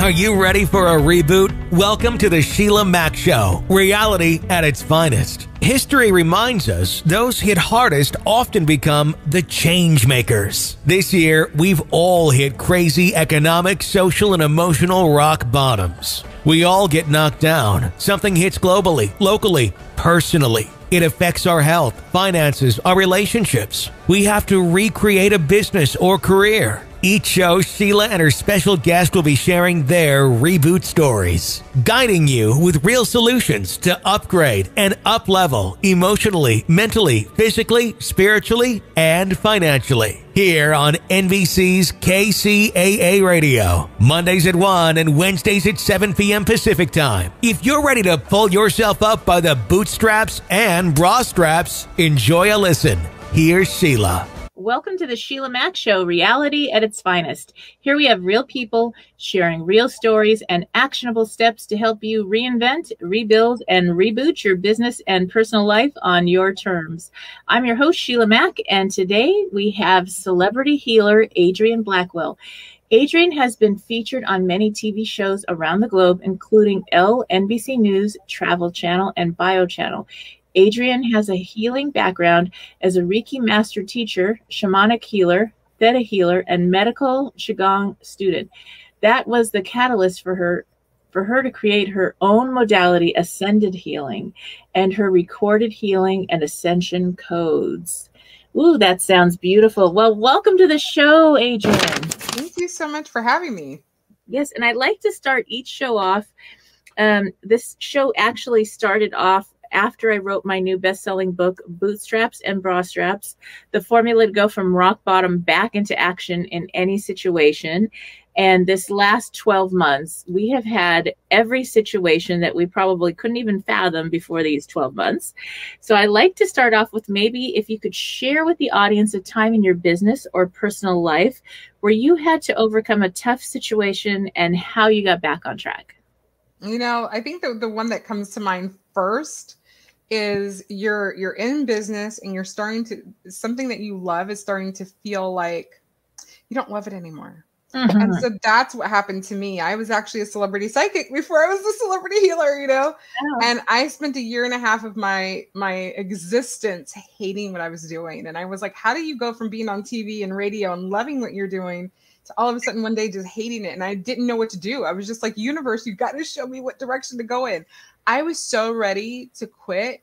Are you ready for a reboot? Welcome to the Sheila Mac Show, reality at its finest. History reminds us those hit hardest often become the change makers. This year, we've all hit crazy economic, social, and emotional rock bottoms. We all get knocked down. Something hits globally, locally, personally. It affects our health, finances, our relationships. We have to recreate a business or career. Each show, Sheila and her special guest will be sharing their reboot stories, guiding you with real solutions to upgrade and up-level emotionally, mentally, physically, spiritually, and financially. Here on NBC's KCAA Radio, Mondays at 1 and Wednesdays at 7 p.m. Pacific Time. If you're ready to pull yourself up by the bootstraps and bra straps, enjoy a listen. Here's Sheila. Welcome to the Sheila Mac Show, reality at its finest. Here we have real people sharing real stories and actionable steps to help you reinvent, rebuild, and reboot your business and personal life on your terms. I'm your host, Sheila Mac, and today we have celebrity healer Adrien Blackwell. Adrien has been featured on many TV shows around the globe, including NBC News, Travel Channel, and Bio Channel. Adrien has a healing background as a Reiki Master-Teacher, Shamanic Healer, Theta Healer, and Medical Qigong student. That was the catalyst for her to create her own modality, Ascended Healing, and her recorded healing and Ascension Codes. Ooh, that sounds beautiful. Well, welcome to the show, Adrien. Thank you so much for having me. Yes, and I'd like to start each show off. This show actually started off after I wrote my new best-selling book, Bootstraps and Bra Straps, the formula to go from rock bottom back into action in any situation. And this last 12 months, we have had every situation that we probably couldn't even fathom before these 12 months. So I like to start off with maybe if you could share with the audience a time in your business or personal life where you had to overcome a tough situation and how you got back on track. You know, I think the one that comes to mind first is you're in business and you're starting to, something that you love is starting to feel like you don't love it anymore. Mm-hmm. And so that's what happened to me. I was actually a celebrity psychic before I was a celebrity healer, you know, and I spent 1.5 years of my existence hating what I was doing. And I was like, how do you go from being on TV and radio and loving what you're doing to all of a sudden one day just hating it? And I didn't know what to do. I was just like, universe, you got to show me what direction to go in. I was so ready to quit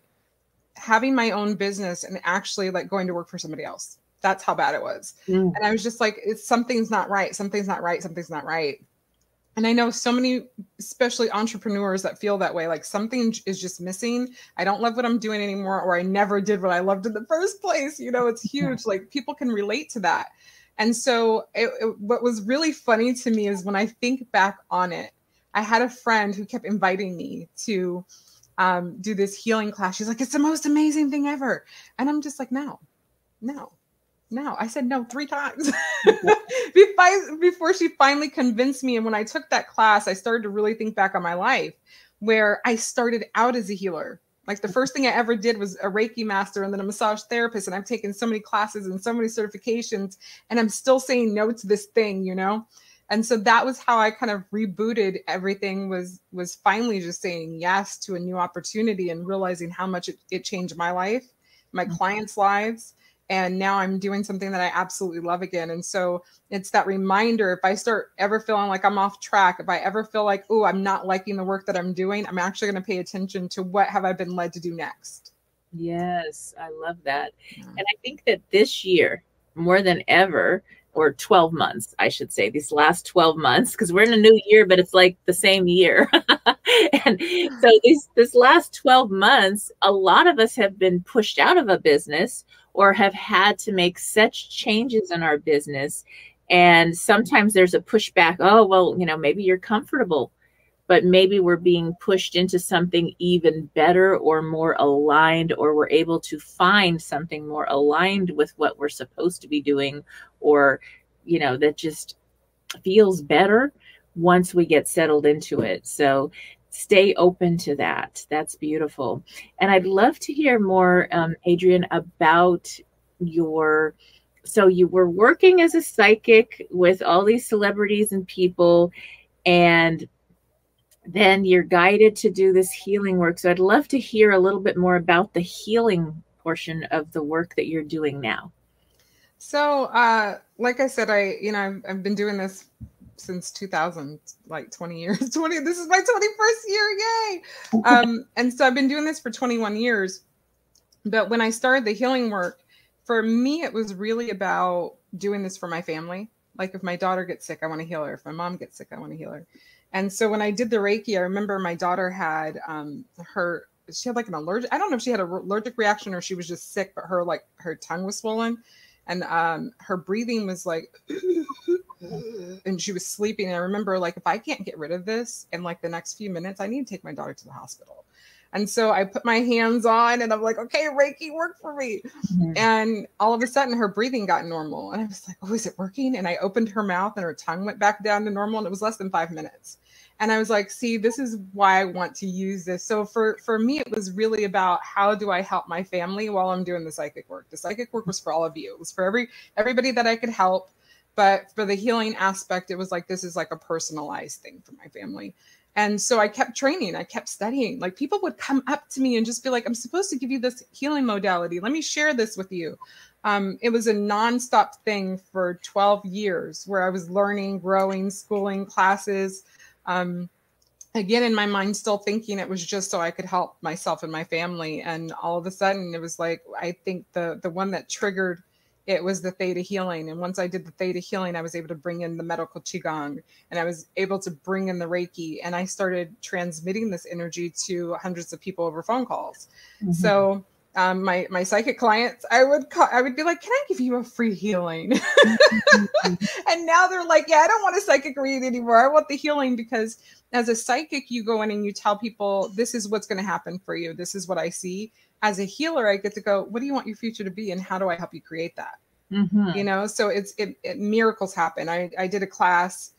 having my own business and actually like going to work for somebody else. That's how bad it was. And I was just like, something's not right. Something's not right. Something's not right. And I know so many, especially entrepreneurs that feel that way, like something is just missing. I don't love what I'm doing anymore, or I never did what I loved in the first place. You know, it's huge. Like people can relate to that. And so what was really funny to me is when I think back on it, I had a friend who kept inviting me to do this healing class. She's like, it's the most amazing thing ever. And I'm just like, no. I said no 3 times before she finally convinced me. And when I took that class, I started to really think back on my life where I started out as a healer. Like the first thing I ever did was a Reiki master and then a massage therapist. And I've taken so many classes and so many certifications, and I'm still saying no to this thing, you know? And so that was how I kind of rebooted everything, was finally just saying yes to a new opportunity and realizing how much it changed my life, my clients' lives. And now I'm doing something that I absolutely love again. And so it's that reminder, if I start ever feeling like I'm off track, if I ever feel like, oh, I'm not liking the work that I'm doing, I'm actually going to pay attention to what have I been led to do next. Yes, I love that. Yeah. And I think that this year, more than ever, or 12 months, I should say, these last 12 months, because we're in a new year, but it's like the same year. And so this last 12 months, a lot of us have been pushed out of a business or have had to make such changes in our business. And sometimes there's a pushback. Oh, well, you know, maybe you're comfortable, but maybe we're being pushed into something even better or more aligned, or we're able to find something more aligned with what we're supposed to be doing, or, you know, that just feels better once we get settled into it. So stay open to that. That's beautiful. And I'd love to hear more, Adrien, about so you were working as a psychic with all these celebrities and people, And then you're guided to do this healing work. So I'd love to hear a little bit more about the healing portion of the work that you're doing now. So, like I said, I've been doing this since 2000, like 20 years. This is my 21st year. Yay. And so I've been doing this for 21 years. But when I started the healing work, for me, it was really about doing this for my family. Like if my daughter gets sick, I want to heal her. If my mom gets sick, I want to heal her. And so when I did the Reiki, I remember my daughter had she had like an allergic, I don't know if she had an allergic reaction or she was just sick, but her tongue was swollen and her breathing was like, and she was sleeping. And I remember like, if I can't get rid of this in like the next few minutes, I need to take my daughter to the hospital. And so I put my hands on and I'm like, okay, Reiki, work for me. Mm-hmm. And all of a sudden her breathing got normal. And I was like, oh, is it working? And I opened her mouth and her tongue went back down to normal. And it was less than 5 minutes. And I was like, see, this is why I want to use this. So for me, it was really about how do I help my family while I'm doing the psychic work. The psychic work was for all of you. It was for everybody that I could help. But for the healing aspect, it was like, this is like a personalized thing for my family. And so I kept training. I kept studying. Like people would come up to me and just be like, I'm supposed to give you this healing modality. Let me share this with you. It was a nonstop thing for 12 years where I was learning, growing, schooling, classes. Again, in my mind, still thinking it was just so I could help myself and my family. And all of a sudden it was like, I think the one that triggered it was the Theta Healing. And once I did the Theta Healing, I was able to bring in the Medical Qigong and I was able to bring in the Reiki, and I started transmitting this energy to hundreds of people over phone calls. Mm-hmm. So my psychic clients, I would be like, can I give you a free healing? And now they're like, yeah, I don't want a psychic read anymore. I want the healing, because as a psychic, you go in and you tell people, this is what's going to happen for you. This is what I see. As a healer, I get to go, what do you want your future to be? And how do I help you create that? Mm-hmm. You know, so miracles happen. I did a class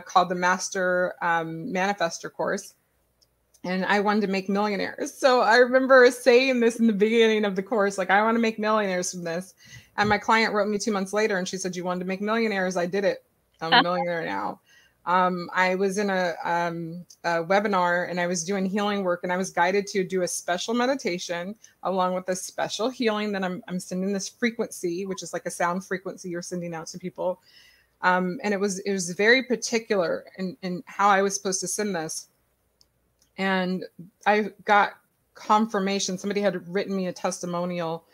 called the Master Manifestor course, and I wanted to make millionaires. So I remember saying this in the beginning of the course, like, I want to make millionaires from this. And my client wrote me 2 months later and she said, you wanted to make millionaires? I did it. I'm a millionaire now. I was in a webinar and I was doing healing work, and I was guided to do a special meditation along with a special healing. Then I'm sending this frequency, which is like a sound frequency you're sending out to people. And it was very particular in how I was supposed to send this. And I got confirmation. Somebody had written me a testimonial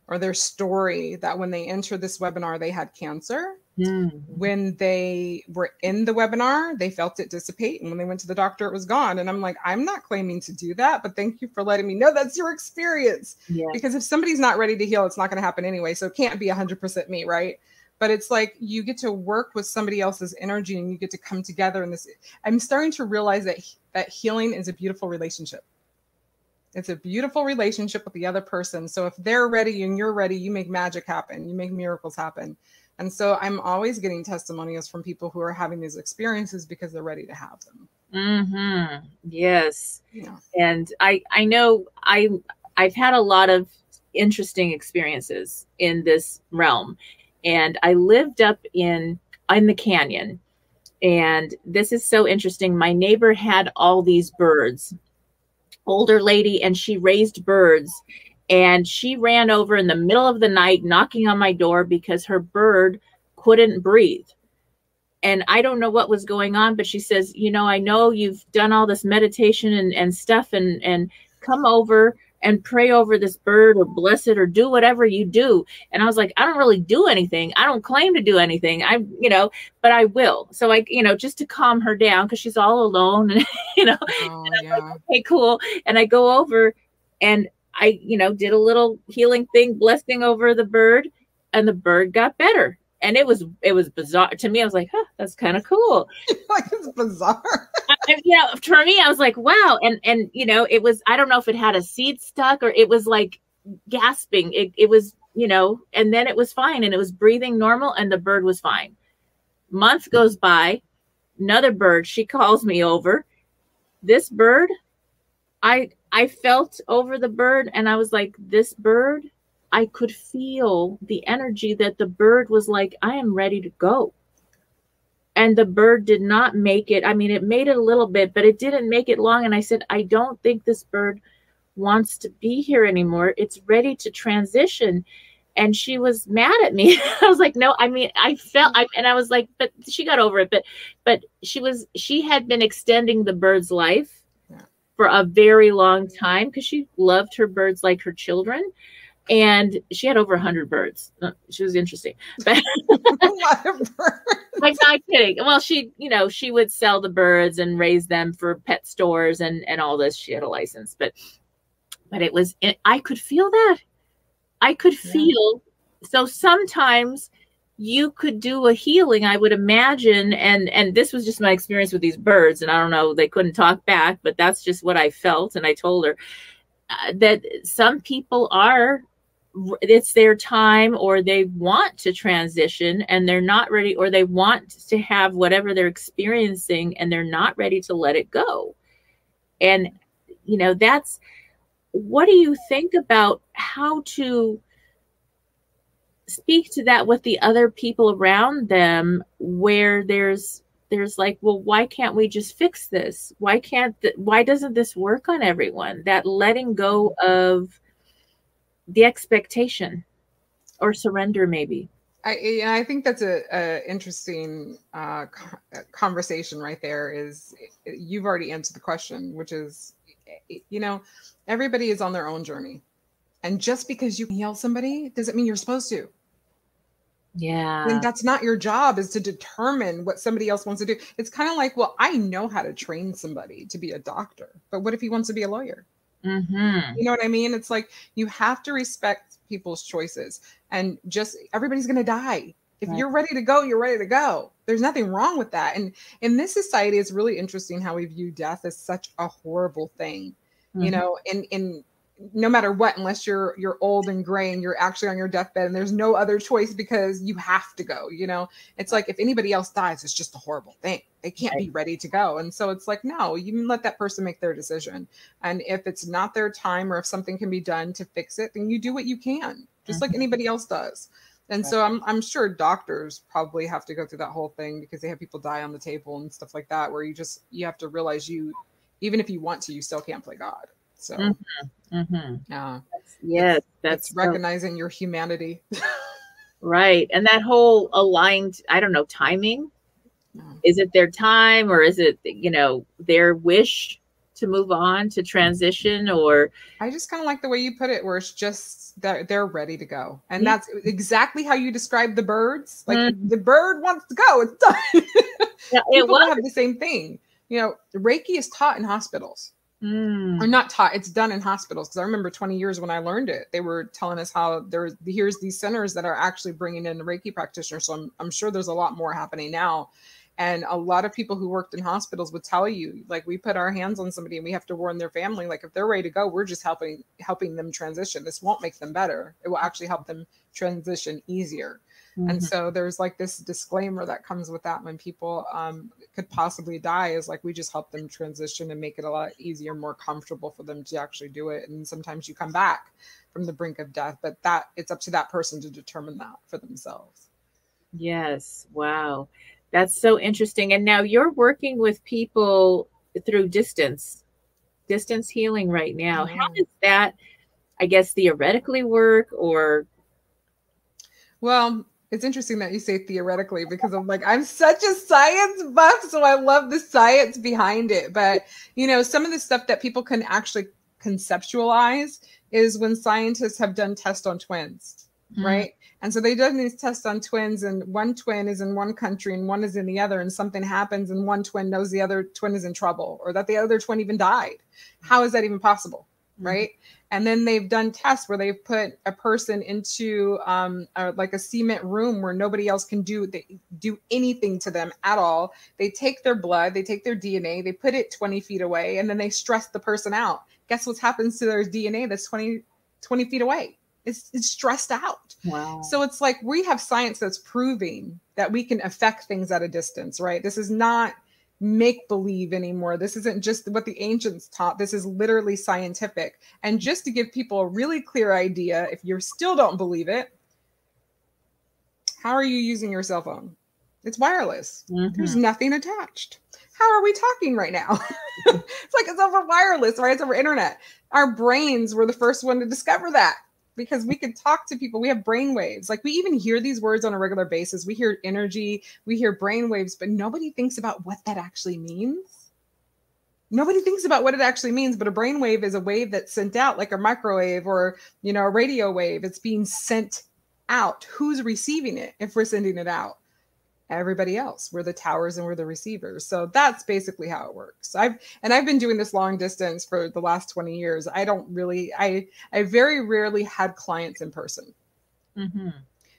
or their story that when they entered this webinar, they had cancer. Mm. When they were in the webinar, they felt it dissipate. And when they went to the doctor, it was gone. And I'm like, I'm not claiming to do that, but thank you for letting me know that's your experience. Yeah. Because if somebody's not ready to heal, it's not going to happen anyway. So it can't be 100% me, right? But it's like you get to work with somebody else's energy and you get to come together in this. I'm starting to realize that healing is a beautiful relationship. It's a beautiful relationship with the other person. So if they're ready and you're ready, you make magic happen. You make miracles happen. And so I'm always getting testimonials from people who are having these experiences because they're ready to have them. Mm-hmm. Yes. Yeah. And I know I've had a lot of interesting experiences in this realm. And I lived up in the canyon. And this is so interesting. My neighbor had all these birds, older lady, and she raised birds. And she ran over in the middle of the night, knocking on my door because her bird couldn't breathe. And I don't know what was going on, but she says, you know, I know you've done all this meditation and stuff, and come over and pray over this bird or bless it or do whatever you do. And I was like, I don't really do anything. I don't claim to do anything. But I will. So just to calm her down, because she's all alone and, and I'm like, okay, cool. And I go over and I, did a little healing thing, blessing over the bird, and the bird got better. And it was bizarre to me. I was like, huh, that's kind of cool. Like, it's bizarre. For me, I was like, wow. And it was, I don't know if it had a seed stuck or it was like gasping. It was, and then it was fine and it was breathing normal and the bird was fine. Month goes by, another bird, she calls me over. This bird, I felt over the bird and I was like, this bird, I could feel the energy that the bird was like, I am ready to go. and the bird did not make it. I mean, it made it a little bit, but it didn't make it long. And I said, I don't think this bird wants to be here anymore. It's ready to transition. And she was mad at me. I was like, no, I mean, and I was like, but she got over it. But she had been extending the bird's life for a very long time because she loved her birds like her children. And she had over 100 birds. She was interesting. But A lot of birds. I'm not kidding. Well, she would sell the birds and raise them for pet stores and all this. She had a license, but I could feel that. I could feel. So sometimes you could do a healing, I would imagine. And this was just my experience with these birds. And I don't know, they couldn't talk back, but that's just what I felt. And I told her that some people it's their time, or they want to transition and they're not ready, or they want to have whatever they're experiencing and they're not ready to let it go. And, what do you think about how to speak to that with the other people around them, where there's like, well, why can't we just fix this? Why doesn't this work on everyone? That letting go of the expectation or surrender, maybe. I think that's a interesting conversation right there. Is you've already answered the question, which is, everybody is on their own journey, and just because you can heal somebody doesn't mean you're supposed to. Yeah. And that's not your job, is to determine what somebody else wants to do. It's kind of like, well, I know how to train somebody to be a doctor, but what if he wants to be a lawyer? Mm-hmm. You know what I mean? It's like, you have to respect people's choices, and just everybody's going to die. If you're ready to go, you're ready to go. There's nothing wrong with that. And in this society, it's really interesting how we view death as such a horrible thing. Mm-hmm. In no matter what, unless you're old and gray and you're actually on your deathbed and there's no other choice because you have to go, it's like, if anybody else dies, it's just a horrible thing. They can't be ready to go. And so it's like, no, you can let that person make their decision. And if it's not their time, or if something can be done to fix it, then you do what you can, just like anybody else does. And so I'm sure doctors probably have to go through that whole thing, because they have people die on the table and stuff like that, where you have to realize even if you want to, you still can't play God. So, that's recognizing your humanity. Right. And that whole aligned, I don't know, timing. Is it their time, or is it, their wish to move on, to transition? Or I just kind of like the way you put it, where it's just that they're ready to go. And that's exactly how you describe the birds. Like the bird wants to go. It's done. People have the same thing. Reiki is taught in hospitals. Or not taught, it's done in hospitals. Because I remember 20 years when I learned it, they were telling us how here's these centers that are actually bringing in the Reiki practitioners. So I'm sure there's a lot more happening now. And a lot of people who worked in hospitals would tell you, like, we put our hands on somebody and we have to warn their family, like, if they're ready to go, we're just helping them transition. This won't make them better. It will actually help them transition easier. Mm-hmm. And so there's like this disclaimer that comes with that when people could possibly die, is like, we just help them transition and make it a lot easier, more comfortable for them to actually do it. And sometimes you come back from the brink of death, but that it's up to that person to determine that for themselves. Yes. Wow. That's so interesting. And now you're working with people through distance healing right now. How does that, I guess, theoretically work? Or? Well, it's interesting that you say theoretically, because I'm such a science buff, so I love the science behind it. But, some of the stuff that people can actually conceptualize is when scientists have done tests on twins, right? And so they've done these tests on twins, and one twin is in one country and one is in the other, and something happens and one twin knows the other twin is in trouble, or that the other twin even died. How is that even possible? Right. And then they've done tests where they've put a person into like a cement room where nobody else can do anything to them at all. They take their blood, they take their DNA, they put it 20 feet away, and then they stress the person out. Guess what happens to their DNA that's 20 feet away? It's stressed out. Wow. So it's like, we have science that's proving that we can affect things at a distance, right? This is not make believe anymore. This isn't just what the ancients taught. This is literally scientific. And just to give people a really clear idea, if you still don't believe it, how are you using your cell phone? It's wireless. Mm-hmm. There's nothing attached. How are we talking right now? It's like it's over wireless, right? It's over internet. Our brains were the first one to discover that because we could talk to people. We have brain waves. Like we even hear these words on a regular basis. We hear energy, we hear brain waves, but nobody thinks about what that actually means. Nobody thinks about what it actually means, but a brain wave is a wave that's sent out like a microwave or, you know, a radio wave. It's being sent out. Who's receiving it if we're sending it out? Everybody else. We're the towers and we're the receivers. So that's basically how it works. I've been doing this long distance for the last 20 years. I very rarely had clients in person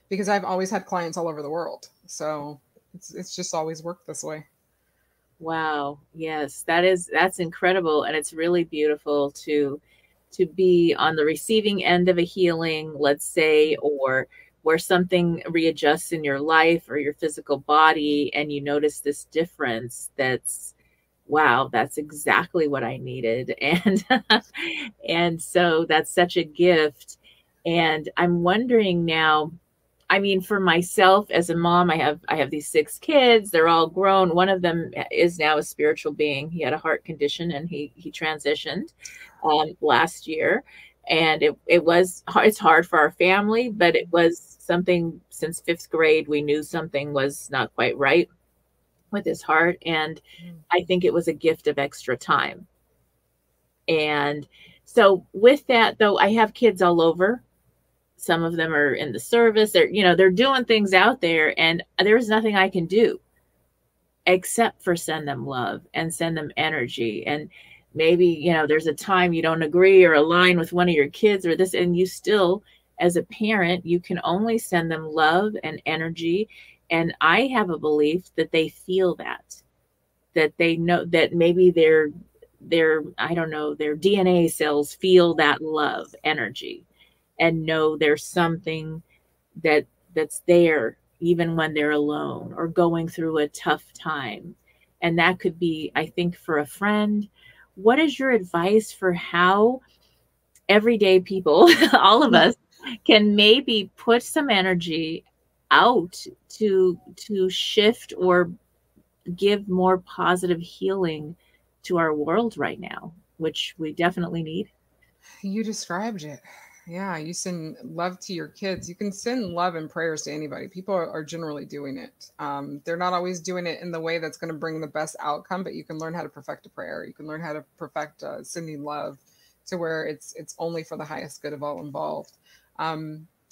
because I've always had clients all over the world. So it's just always worked this way. Wow. Yes, that's incredible. And it's really beautiful to be on the receiving end of a healing, let's say, or where something readjusts in your life or your physical body and you notice this difference. That's, wow, that's exactly what I needed. And so that's such a gift. And I'm wondering now, I mean, for myself as a mom, I have these 6 kids. They're all grown. One of them is now a spiritual being. He had a heart condition and he transitioned last year. And it's hard for our family, but it was something since 5th grade. We knew something was not quite right with his heart. And I think it was a gift of extra time. And so with that, though, I have kids all over. Some of them are in the service. They're doing things out there, and there's nothing I can do except for send them love and send them energy. And maybe, there's a time you don't agree or align with one of your kids or this, and you still, as a parent, you can only send them love and energy. And I have a belief that they feel that they know that maybe their DNA cells feel that love energy and know there's something that's there even when they're alone or going through a tough time. And that could be, I think, for a friend. What is your advice for how everyday people, all of us, can maybe put some energy out to shift or give more positive healing to our world right now, which we definitely need? You described it. Yeah, you send love to your kids. You can send love and prayers to anybody. People are generally doing it. They're not always doing it in the way that's going to bring the best outcome, but you can learn how to perfect a prayer. You can learn how to perfect sending love to where it's only for the highest good of all involved,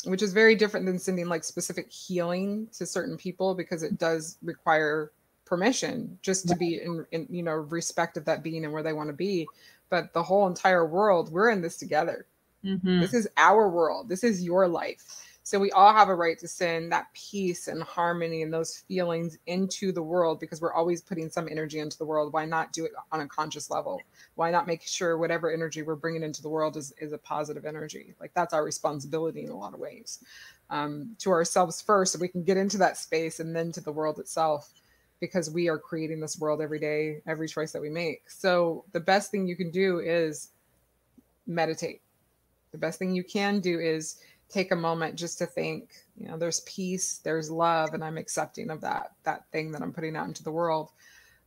which is very different than sending like specific healing to certain people, because it does require permission just to be in respect of that being and where they want to be. But the whole entire world, we're in this together. This is our world. This is your life. So we all have a right to send that peace and harmony and those feelings into the world, because we're always putting some energy into the world. Why not do it on a conscious level? Why not make sure whatever energy we're bringing into the world is a positive energy? Like, that's our responsibility in a lot of ways, to ourselves first, so we can get into that space, and then to the world itself, because we are creating this world every day, every choice that we make. So the best thing you can do is meditate. The best thing you can do is take a moment just to think, there's peace, there's love, and I'm accepting of that thing that I'm putting out into the world.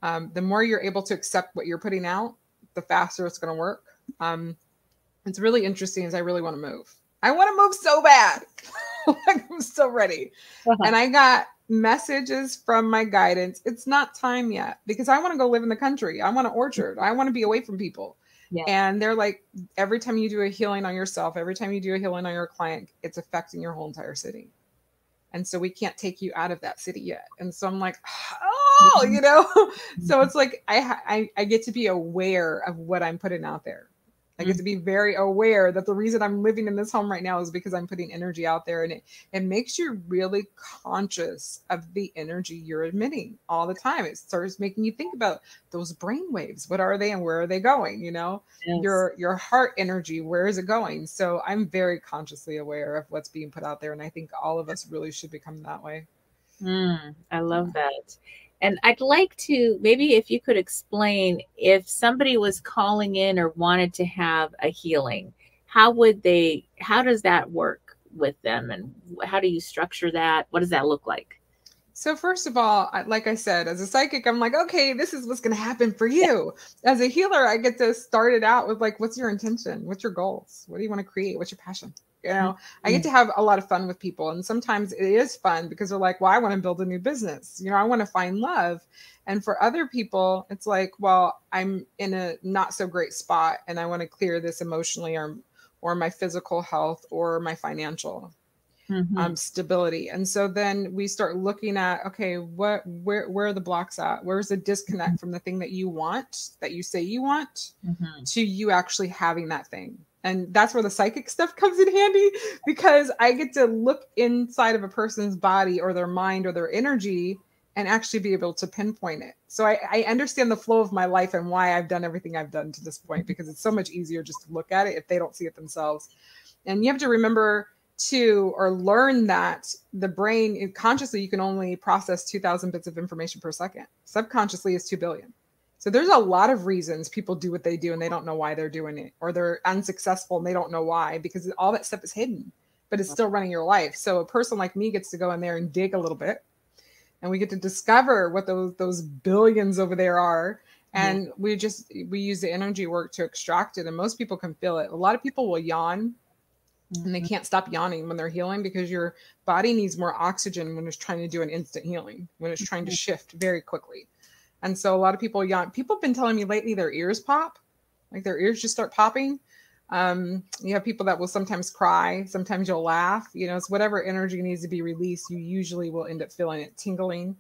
The more you're able to accept what you're putting out, the faster it's going to work. It's really interesting, is I really want to move. I want to move so bad. Like, I'm so ready. And I got messages from my guidance. It's not time yet, because I want to go live in the country. I want an orchard. I want to be away from people. Yeah. And they're like, every time you do a healing on yourself, every time you do a healing on your client, it's affecting your whole entire city. And so we can't take you out of that city yet. And so I'm like, so it's like, I get to be aware of what I'm putting out there. I get to be very aware that the reason I'm living in this home right now is because I'm putting energy out there, and it makes you really conscious of the energy you're emitting all the time. It starts making you think about those brain waves. What are they and where are they going? Yes. Your heart energy, where is it going? So I'm very consciously aware of what's being put out there. And I think all of us really should become that way. I love that. And I'd like to, maybe if you could explain, if somebody was calling in or wanted to have a healing, how does that work with them? And how do you structure that? What does that look like? So first of all, like I said, as a psychic, I'm like, okay, this is what's going to happen for you. As a healer, I get to start it out with like, what's your intention? What's your goals? What do you want to create? What's your passion? You know, I get to have a lot of fun with people. And sometimes it is fun because they're like, well, I want to build a new business. You know, I want to find love. And for other people, it's like, well, I'm in a not so great spot and I want to clear this emotionally or my physical health or my financial stability. And so then we start looking at, okay, where are the blocks at? Where's the disconnect from the thing that you want, that you say you want, to you actually having that thing? And that's where the psychic stuff comes in handy, because I get to look inside of a person's body or their mind or their energy and actually be able to pinpoint it. So I understand the flow of my life and why I've done everything I've done to this point, because it's so much easier just to look at it if they don't see it themselves. And you have to remember to, or learn that the brain, consciously, you can only process 2,000 bits of information per second. Subconsciously is 2 billion. So there's a lot of reasons people do what they do and they don't know why they're doing it, or they're unsuccessful and they don't know why, because all that stuff is hidden, but it's still running your life. So a person like me gets to go in there and dig a little bit, and we get to discover what those billions over there are. And we use the energy work to extract it. And most people can feel it. A lot of people will yawn and they can't stop yawning when they're healing, because your body needs more oxygen when it's trying to do an instant healing, when it's trying to shift very quickly. And so a lot of people yawn. People have been telling me lately their ears pop, like their ears just start popping. You have people that will sometimes cry. Sometimes you'll laugh. You know, it's whatever energy needs to be released. You usually will end up feeling it tingling.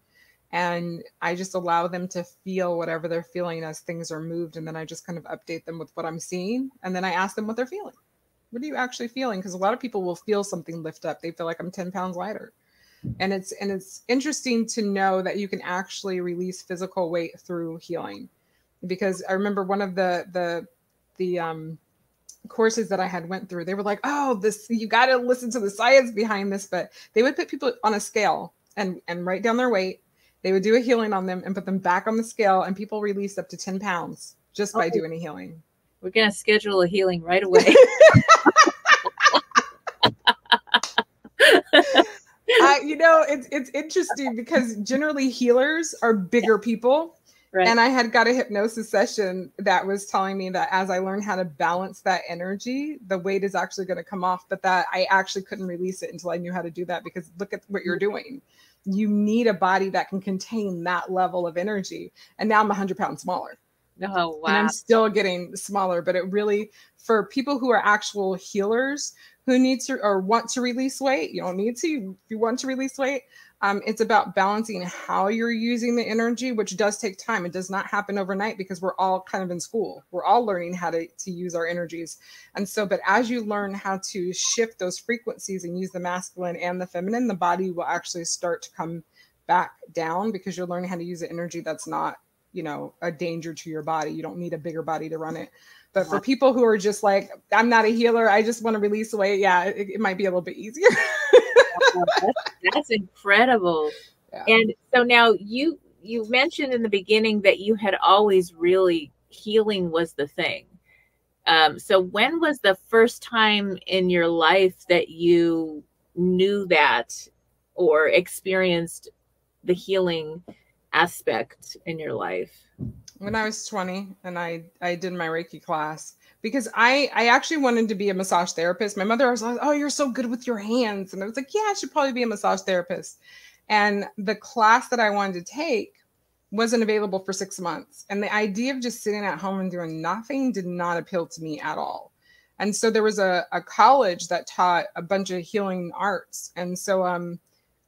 And I just allow them to feel whatever they're feeling as things are moved. And then I just kind of update them with what I'm seeing. And then I ask them what they're feeling. What are you actually feeling? Because a lot of people will feel something lift up. They feel like I'm 10 pounds lighter. And it's interesting to know that you can actually release physical weight through healing. Because I remember one of the courses that I had went through, they were like, oh, this, you got to listen to the science behind this. But they would put people on a scale and write down their weight. They would do a healing on them and put them back on the scale, and people released up to 10 pounds just by doing a healing. We're going to schedule a healing right away. You know, it's interesting because generally healers are bigger people. Right. And I had got a hypnosis session that was telling me that as I learned how to balance that energy, the weight is actually going to come off, but that I actually couldn't release it until I knew how to do that, because look at what you're doing. You need a body that can contain that level of energy. And now I'm 100 pounds smaller. Oh, wow. And I'm still getting smaller, but it really, for people who are actual healers who need to or want to release weight, you don't need to, if you want to release weight, it's about balancing how you're using the energy, which does take time. It does not happen overnight, because we're all kind of in school. We're all learning how to use our energies. And so, but as you learn how to shift those frequencies and use the masculine and the feminine, the body will actually start to come back down, because you're learning how to use the energy that's not, you know, a danger to your body. You don't need a bigger body to run it. But for people who are just like, I'm not a healer, I just want to release weight, yeah, it might be a little bit easier. That's incredible. Yeah. And so now you mentioned in the beginning that you had always really, healing was the thing. So when was the first time in your life that you knew that or experienced the healing aspect in your life? When I was 20 and I did my Reiki class, because I actually wanted to be a massage therapist. My mother was like, oh, you're so good with your hands. And I was like, yeah, I should probably be a massage therapist. And the class that I wanted to take wasn't available for 6 months. And the idea of just sitting at home and doing nothing did not appeal to me at all. And so there was a college that taught a bunch of healing arts. And so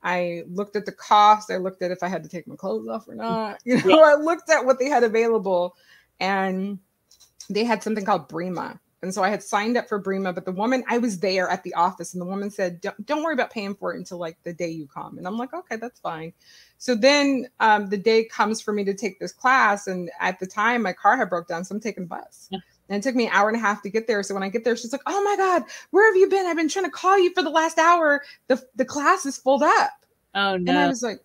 I looked at the cost. I looked at if I had to take my clothes off or not. You know, I looked at what they had available, and they had something called Brima. And so I had signed up for Brima, but the woman, I was there at the office, and the woman said, don't worry about paying for it until like the day you come. And I'm like, okay, that's fine. So then the day comes for me to take this class. And at the time my car had broke down, so I'm taking the bus. Yeah. And it took me an hour and a half to get there. So when I get there, she's like, oh my God, where have you been? I've been trying to call you for the last hour. The class is filled up. Oh no. And I was like,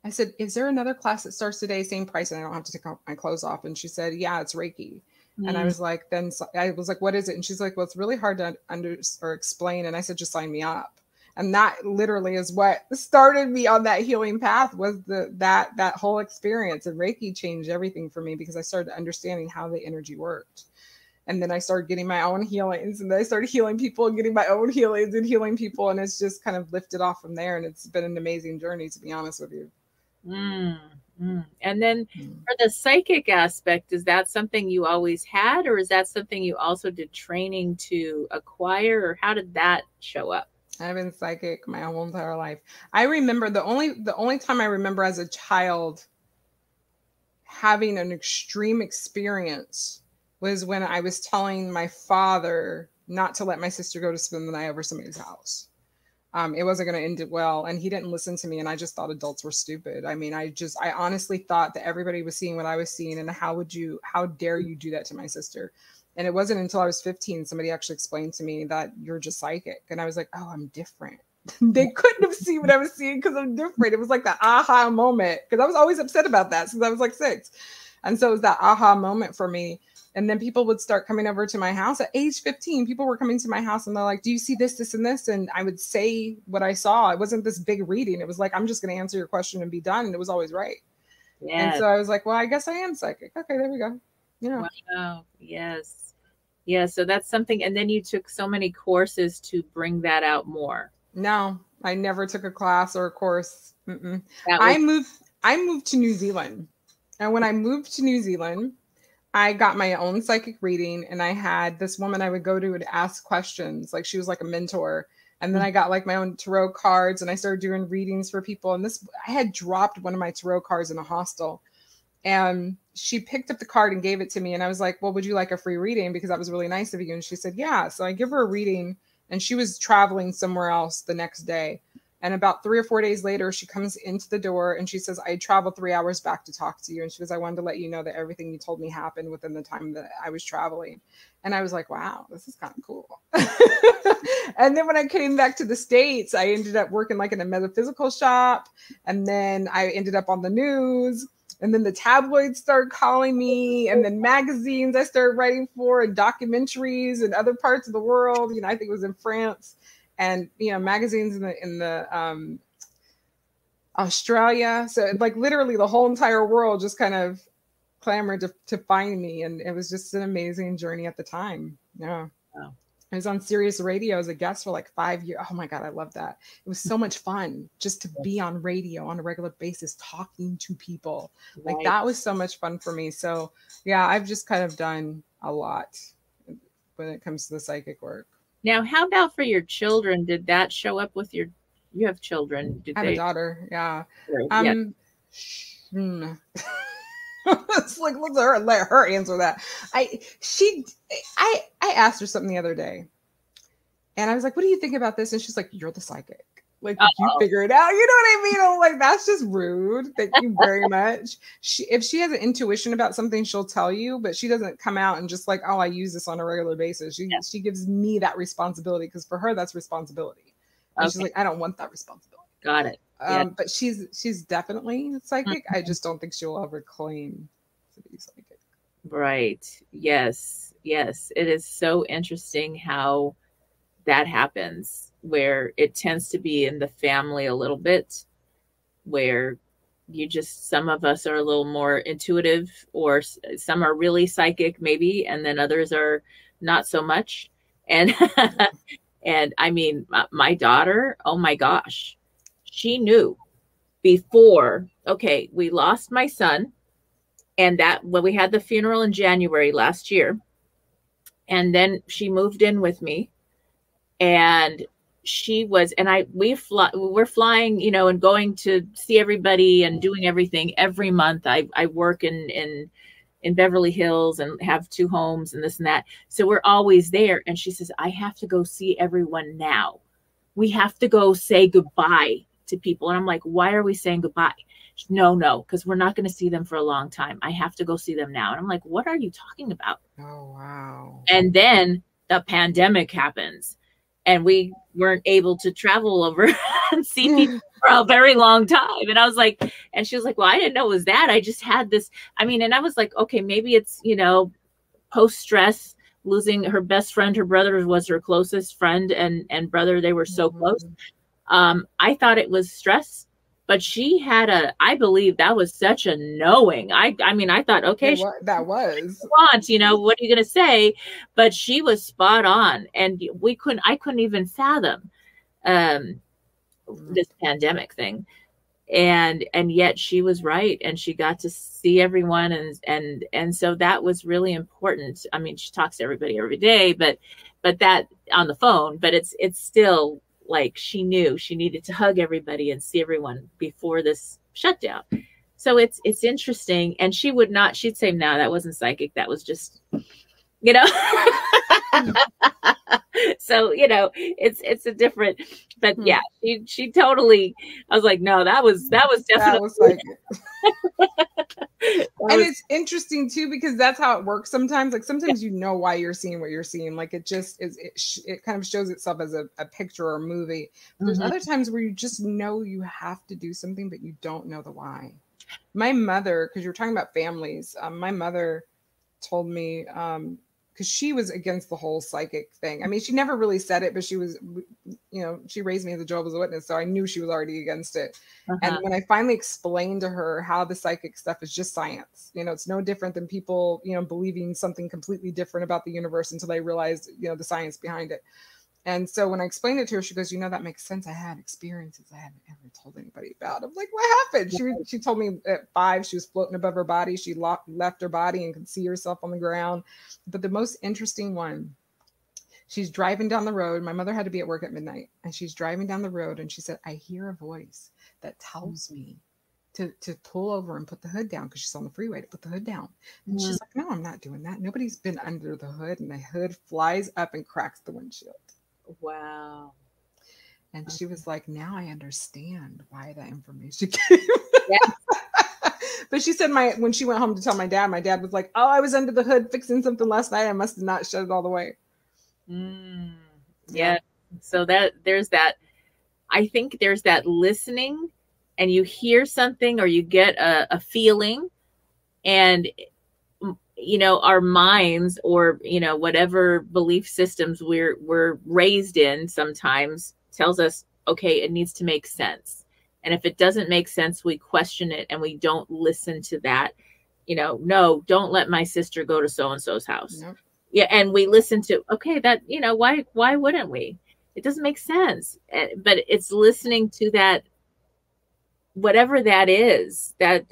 I said, is there another class that starts today, same price, and I don't have to take my clothes off? And she said, yeah, it's Reiki. And I was like, what is it? And she's like, well, it's really hard to explain. And I said, just sign me up. And that literally is what started me on that healing path, was that whole experience. And Reiki changed everything for me because I started understanding how the energy worked. And then I started getting my own healings, and then I started healing people and getting my own healings and healing people. And it's just kind of lifted off from there. And it's been an amazing journey, to be honest with you. And then for the psychic aspect, is that something you always had, or is that something you also did training to acquire, or how did that show up? I've been psychic my whole entire life. I remember the only time I remember as a child having an extreme experience was when I was telling my father not to let my sister go to spend the night over somebody's house. It wasn't going to end it well. And he didn't listen to me. And I just thought adults were stupid. I mean, I honestly thought that everybody was seeing what I was seeing. And how dare you do that to my sister? And it wasn't until I was 15, somebody actually explained to me that you're just psychic. And I was like, oh, I'm different. They couldn't have seen what I was seeing because I'm different. It was like that aha moment, because I was always upset about that since I was like 6. And so it was that aha moment for me. And then people would start coming over to my house at age 15. People were coming to my house and they're like, do you see this, this, and this? And I would say what I saw. It wasn't this big reading. It was like, I'm just going to answer your question and be done. And it was always right. Yes. And so I was like, well, I guess I am psychic. Okay, there we go. Yeah. Wow. Yes. Yeah. So that's something. And then you took so many courses to bring that out more. No, I never took a class or a course. I moved to New Zealand. And when I moved to New Zealand, I got my own psychic reading, and I had this woman I would go to and ask questions. Like, she was like a mentor. And then I got like my own tarot cards, and I started doing readings for people. And I had dropped one of my tarot cards in a hostel, and she picked up the card and gave it to me. And I was like, well, would you like a free reading? Because that was really nice of you. And she said, yeah. So I give her a reading, and she was traveling somewhere else the next day. And about 3 or 4 days later, she comes into the door and she says, I traveled 3 hours back to talk to you. And she goes, I wanted to let you know that everything you told me happened within the time that I was traveling. And I was like, wow, this is kind of cool. And then when I came back to the States, I ended up working like in a metaphysical shop. And then I ended up on the news. And then the tabloids started calling me, and then magazines I started writing for, and documentaries in other parts of the world. You know, I think it was in France. And, you know, magazines in the Australia. So like literally the whole entire world just kind of clamored to find me. And it was just an amazing journey at the time. Yeah. Wow. I was on Sirius Radio as a guest for like 5 years. Oh my God, I love that. It was so much fun just to be on radio on a regular basis, talking to people. Right. Like that was so much fun for me. So yeah, I've just kind of done a lot when it comes to the psychic work. Now, how about for your children? Did that show up with you have children? I have a daughter. Yeah. It's like, let her answer that. I asked her something the other day, and I was like, what do you think about this? And she's like, you're the psychic. Like, you figure it out. You know what I mean? I'm like, that's just rude. Thank you very much. If she has an intuition about something, she'll tell you, but she doesn't come out and just like, oh, I use this on a regular basis. She gives me that responsibility, because for her, that's responsibility. And she's like, I don't want that responsibility. Got it. But she's definitely psychic. I just don't think she'll ever claim to be psychic. Right. Yes. Yes. It is so interesting how that happens, where it tends to be in the family a little bit, where some of us are a little more intuitive, or some are really psychic maybe, and then others are not so much. And, and I mean, my daughter, oh my gosh, she knew before, okay, we lost my son, and that when we had the funeral in January last year, and then she moved in with me, and we're flying, you know, and going to see everybody and doing everything every month. I work in Beverly Hills and have 2 homes and this and that. So we're always there. And she says, I have to go see everyone now. We have to go say goodbye to people. And I'm like, why are we saying goodbye? No, because we're not going to see them for a long time. I have to go see them now. And I'm like, what are you talking about? Oh, wow. And then the pandemic happens, and we weren't able to travel over and see people for a very long time. And I was like, and she was like, well, I didn't know it was that. I just had this. I mean, and I was like, okay, maybe it's, you know, post-stress, losing her best friend. Her brother was her closest friend and brother. They were so close. I thought it was stress, but she had I believe that was such a knowing. I mean, I thought, okay, that was. You know, what are you going to say? But she was spot on. And I couldn't even fathom this pandemic thing. And yet she was right. And she got to see everyone. And so that was really important. I mean, she talks to everybody every day, but that on the phone, but it's still like she knew she needed to hug everybody and see everyone before this shutdown. So it's interesting. And she'd say, no, that wasn't psychic. That was just, you know, so, you know, it's a different, but yeah, she totally, I was like, no, that was definitely. That was psychic. And it's interesting too, because that's how it works sometimes. Like sometimes you know why you're seeing what you're seeing. Like it just is, it kind of shows itself as a picture or a movie. There's other times where you just know you have to do something, but you don't know the why. My mother, because you're talking about families, my mother told me, because she was against the whole psychic thing. I mean, she never really said it, but she was, you know, she raised me as a Jehovah's Witness, so I knew she was already against it. And when I finally explained to her how the psychic stuff is just science, you know, it's no different than people, you know, believing something completely different about the universe until they realized, you know, the science behind it. And so when I explained it to her, she goes, you know, that makes sense. I had experiences I hadn't ever told anybody about. I'm like, what happened? She told me at 5, she was floating above her body. She left her body and could see herself on the ground. But the most interesting one, she's driving down the road. My mother had to be at work at midnight. And she's driving down the road. And she said, I hear a voice that tells me to pull over and put the hood down, because she's on the freeway, to put the hood down. And she's like, no, I'm not doing that. Nobody's been under the hood. And the hood flies up and cracks the windshield. Wow. And she was like, now I understand why that information came. Yeah. But she said when she went home to tell my dad was like, oh, I was under the hood fixing something last night. I must have not shut it all the way. Yeah. So there's that, I think there's that listening, and you hear something or you get a feeling, and you know, our minds, or, you know, whatever belief systems we're raised in, sometimes tells us, okay, it needs to make sense. And if it doesn't make sense, we question it and we don't listen to that. You know, no, don't let my sister go to so-and-so's house. Nope. Yeah. And we listen to, okay, that, you know, why wouldn't we? It doesn't make sense. But it's listening to that, whatever that is, that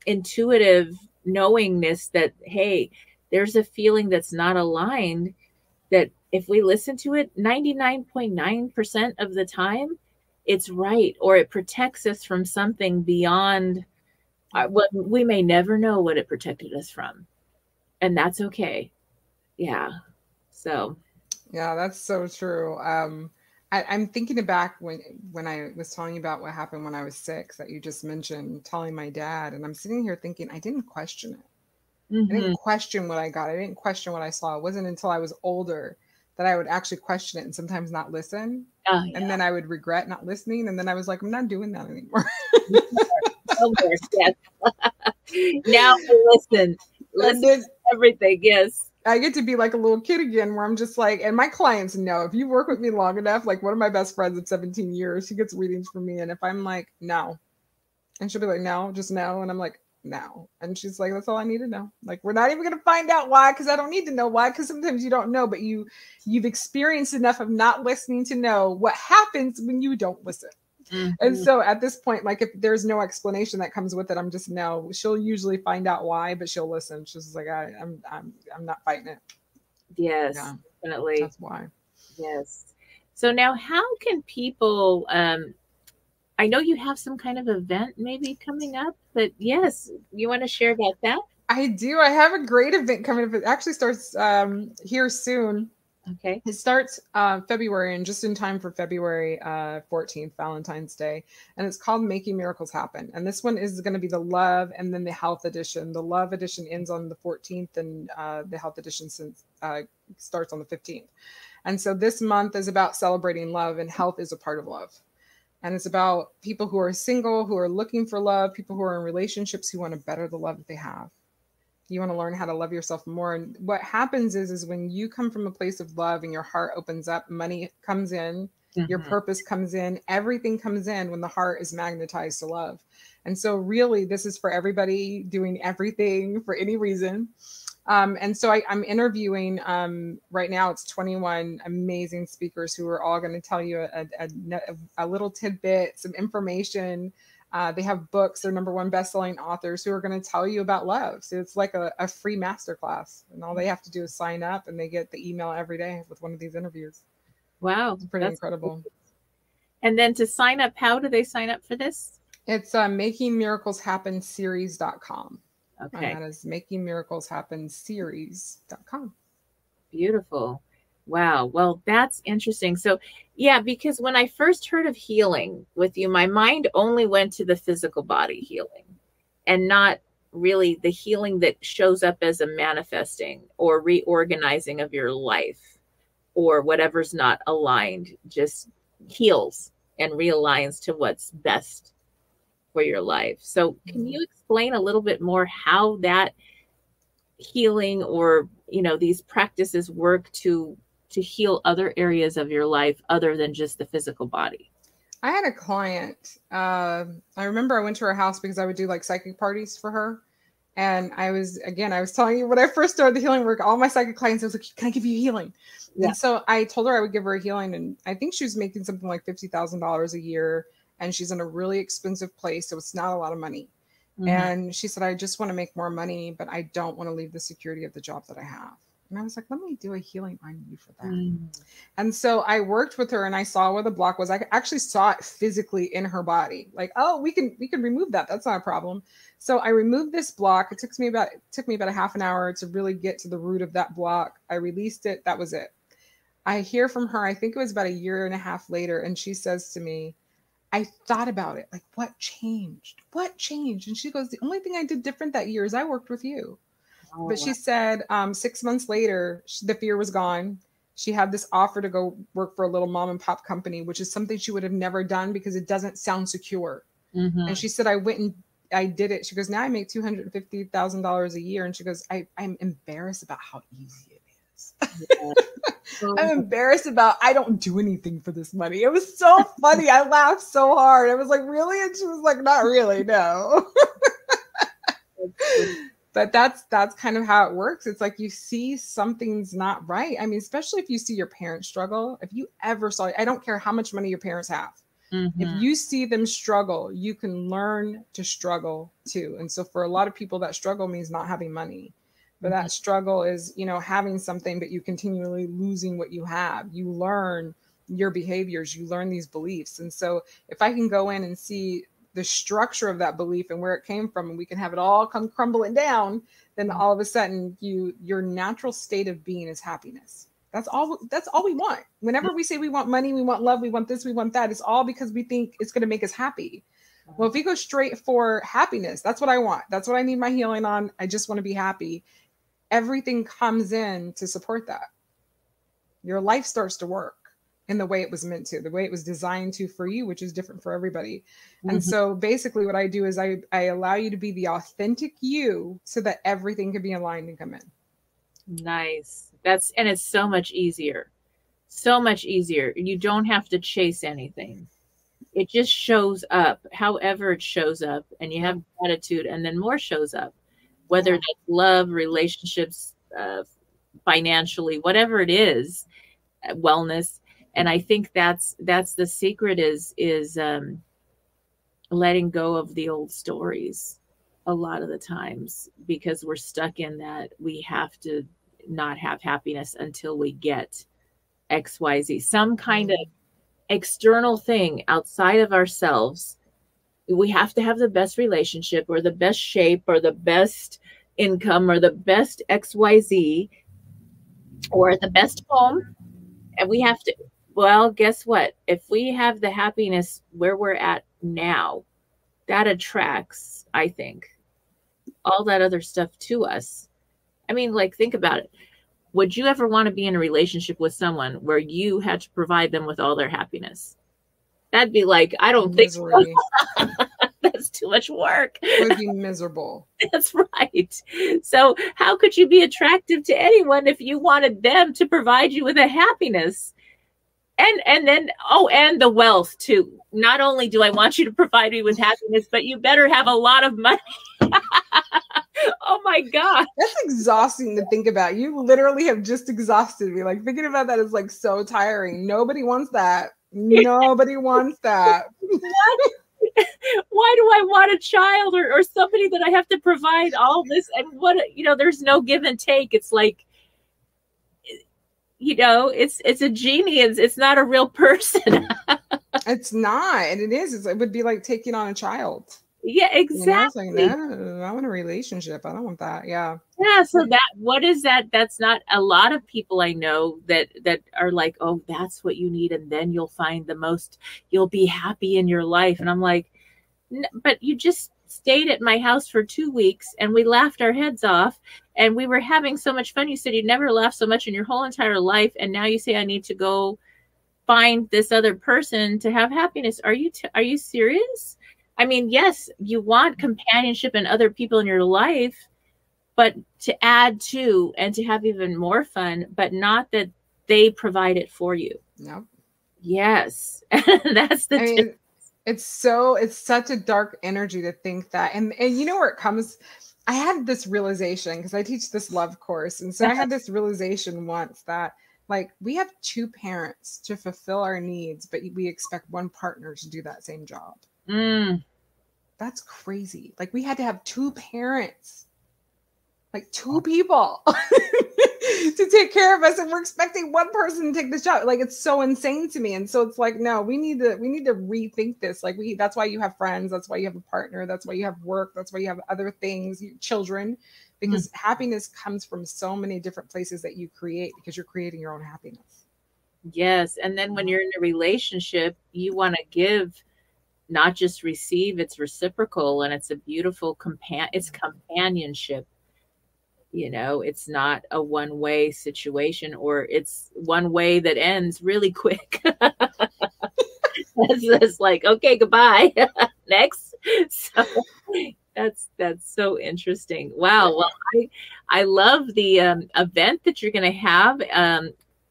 intuitive knowingness that, hey, there's a feeling that's not aligned, that if we listen to it 99.9% of the time, it's right, or it protects us from something beyond what we may never know what it protected us from. And that's okay. Yeah. So. Yeah, that's so true. I'm thinking back when I was telling you about what happened when I was 6, that you just mentioned, telling my dad, and I'm sitting here thinking, I didn't question it. I didn't question what I got. I didn't question what I saw. It wasn't until I was older that I would actually question it and sometimes not listen. Oh, yeah. And then I would regret not listening. And then I was like, I'm not doing that anymore. Yes. Now listen to everything. Yes. I get to be like a little kid again, where I'm just like, and my clients know, if you work with me long enough, like one of my best friends of 17 years, she gets readings from me. And if I'm like, no, and she'll be like, no, just no. And I'm like, no. And she's like, that's all I need to know. Like, we're not even going to find out why, because I don't need to know why, because sometimes you don't know, but you've experienced enough of not listening to know what happens when you don't listen. And so at this point, like, if there's no explanation that comes with it, I'm just, no. She'll usually find out why, but she'll listen. She's like, I'm not fighting it. Yes, yeah, definitely. That's why. Yes. So now, how can people? I know you have some kind of event maybe coming up, but yes, you want to share about that? I do. I have a great event coming up. It actually starts here soon. Okay. It starts February, and just in time for February 14th, Valentine's Day. And it's called Making Miracles Happen. And this one is going to be the love and then the health edition. The love edition ends on the 14th, and the health edition starts on the 15th. And so this month is about celebrating love, and health is a part of love. And it's about people who are single, who are looking for love, people who are in relationships who want to better the love that they have. You want to learn how to love yourself more. And what happens is when you come from a place of love and your heart opens up, money comes in, Your purpose comes in. Everything comes in when the heart is magnetized to love. And so really, this is for everybody doing everything for any reason. And so I'm interviewing right now. It's 21 amazing speakers who are all going to tell you a little tidbit, some information. They have books. They're #1 best-selling authors who are going to tell you about love. So it's like a free masterclass, and all they have to do is sign up, and they get the email every day with one of these interviews. Wow, it's pretty incredible. Cool. And then to sign up, how do they sign up for this? It's makingmiracleshappen-series.com. Okay. And that is makingmiracleshappen-series.com. Beautiful. Wow. Well, that's interesting. So, yeah, because when I first heard of healing with you, my mind only went to the physical body healing and not really the healing that shows up as a manifesting or reorganizing of your life or whatever's not aligned, just heals and realigns to what's best for your life. So can you explain a little bit more how that healing or, you know, these practices work to heal other areas of your life other than just the physical body? I had a client. I remember I went to her house because I would do like psychic parties for her. And I was telling you when I first started the healing work, all my psychic clients, I was like, can I give you healing? Yeah. And so I told her I would give her a healing. And I think she was making something like $50,000 a year. And she's in a really expensive place. So it's not a lot of money. Mm-hmm. And she said, I just want to make more money, but I don't want to leave the security of the job that I have. And I was like, let me do a healing on you for that. Mm. And so I worked with her and I saw where the block was. I actually saw it physically in her body. Like, oh, we can remove that. That's not a problem. So I removed this block. It took me about a half an hour to really get to the root of that block. I released it. That was it. I hear from her, I think it was about a year and a half later. And she says to me, I thought about it. Like, what changed? What changed? And she goes, the only thing I did different that year is I worked with you. Oh, but she said 6 months later, the fear was gone. She had this offer to go work for a little mom and pop company, which is something she would have never done because it doesn't sound secure. Mm-hmm. And she said, I went and I did it. She goes, now I make $250,000 a year. And she goes, I'm embarrassed about how easy it is. Yeah. I'm embarrassed about, I don't do anything for this money. It was so funny. I laughed so hard. I was like, really? And she was like, not really, no. But that's kind of how it works. It's like you see something's not right. I mean, especially if you see your parents struggle. If you ever saw, I don't care how much money your parents have. Mm-hmm. If you see them struggle, you can learn to struggle too. And so for a lot of people, that struggle means not having money. But mm-hmm. that struggle is, you know, having something, but you continually losing what you have. You learn your behaviors, you learn these beliefs. And so if I can go in and see the structure of that belief and where it came from, and we can have it all come crumbling down, then all of a sudden your natural state of being is happiness. That's all we want. Whenever we say we want money, we want love, we want this, we want that, it's all because we think it's going to make us happy. Well, if we go straight for happiness, that's what I want. That's what I need my healing on. I just want to be happy. Everything comes in to support that. Your life starts to work in the way it was meant to, the way it was designed to for you, which is different for everybody. Mm-hmm. And so basically what I do is I allow you to be the authentic you so that everything can be aligned and come in. Nice. And it's so much easier. So much easier. You don't have to chase anything. It just shows up, however it shows up, and you have gratitude, and then more shows up, whether that's love, relationships, financially, whatever it is, wellness. And I think that's the secret is letting go of the old stories a lot of the times, because we're stuck in that we have to not have happiness until we get XYZ, some kind of external thing outside of ourselves. We have to have the best relationship or the best shape or the best income or the best XYZ or the best home. And we have to, well, guess what? If we have the happiness where we're at now, that attracts, I think, all that other stuff to us. I mean, like, think about it. Would you ever want to be in a relationship with someone where you had to provide them with all their happiness? That'd be like, I don't think so. That's too much work. It would be miserable. That's right. So how could you be attractive to anyone if you wanted them to provide you with a happiness? And then, oh, and the wealth too. Not only do I want you to provide me with happiness, but you better have a lot of money. Oh my God. That's exhausting to think about. You literally have just exhausted me. Like thinking about that is like so tiring. Nobody wants that. Nobody wants that. Why do I want a child or somebody that I have to provide all this? And what, you know, there's no give and take. It's like, you know, it's a genie. It's not a real person. It's not. And it is. It would be like taking on a child. Yeah, exactly. You know, like, no, I want a relationship. I don't want that. Yeah. Yeah. So what is that? That's not a lot of people I know that are like, oh, that's what you need. And then you'll find you'll be happy in your life. And I'm like, but you just stayed at my house for 2 weeks and we laughed our heads off and we were having so much fun. You said you'd never laughed so much in your whole entire life. And now you say, I need to go find this other person to have happiness. Are you serious? I mean, yes, you want companionship and other people in your life, but to add to and to have even more fun, but not that they provide it for you. Nope. Yes. That's the tip. It's such a dark energy to think that. And you know where it comes? I had this realization because I teach this love course. And so I had this realization once that like we have 2 parents to fulfill our needs, but we expect one partner to do that same job. That's crazy. Like we had to have 2 parents, like 2 people to take care of us. And we're expecting one person to take this job. Like it's so insane to me. And so it's like, no, we need to rethink this. Like that's why you have friends. That's why you have a partner. That's why you have work. That's why you have other things, children, because happiness comes from so many different places that you create because you're creating your own happiness. Yes. And then when you're in a relationship, you want to give, not just receive. It's reciprocal and it's a beautiful companionship. You know, it's not a one-way situation or it's one way that ends really quick. It's like, okay, goodbye. Next. So that's so interesting. Wow. Well, I love the event that you're going to have.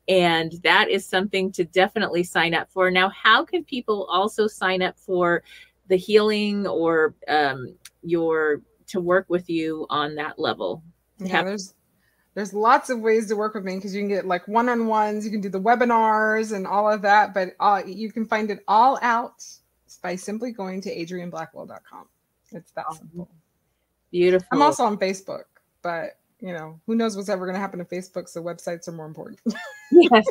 And that is something to definitely sign up for. Now, how can people also sign up for the healing or to work with you on that level? Yeah, there's lots of ways to work with me because you can get like one-on-ones, you can do the webinars and all of that, but you can find it all out by simply going to adrienblackwell.com. It's that simple. Beautiful. I'm also on Facebook, but you know, who knows what's ever going to happen to Facebook, so websites are more important. Yes.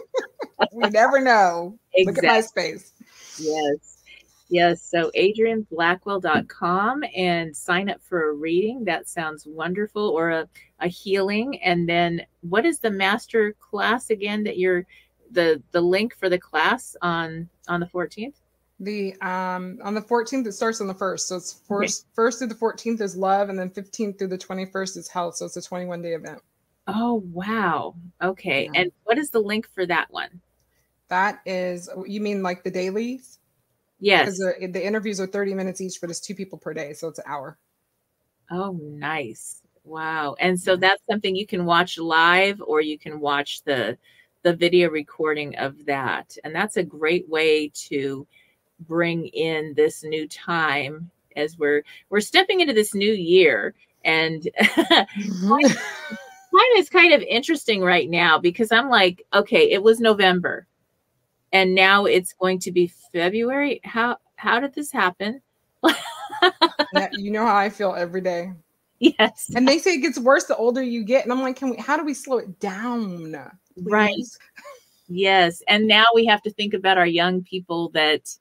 We never know. Exactly. Look at MySpace. Yes. Yes. So adrienblackwell.com and sign up for a reading. That sounds wonderful. Or a healing. And then what is the master class again that you're the link for the class on the 14th? On the 14th, it starts on the 1st. So it's first through the 14th is love, and then 15th through the 21st is health. So it's a 21-day event. Oh, wow. Okay. Yeah. And what is the link for that one? That is, you mean like the dailies? Yes. Because the interviews are 30 minutes each, but it's 2 people per day. So it's an hour. Oh, nice. Wow. And so that's something you can watch live or you can watch the video recording of that. And that's a great way to bring in this new time as we're stepping into this new year. And time is kind of interesting right now because I'm like, okay, it was November and now it's going to be February. How did this happen? Yeah, you know how I feel every day. Yes. And they say it gets worse the older you get. And I'm like, how do we slow it down? Please? Right. Yes. And now we have to think about our young people that,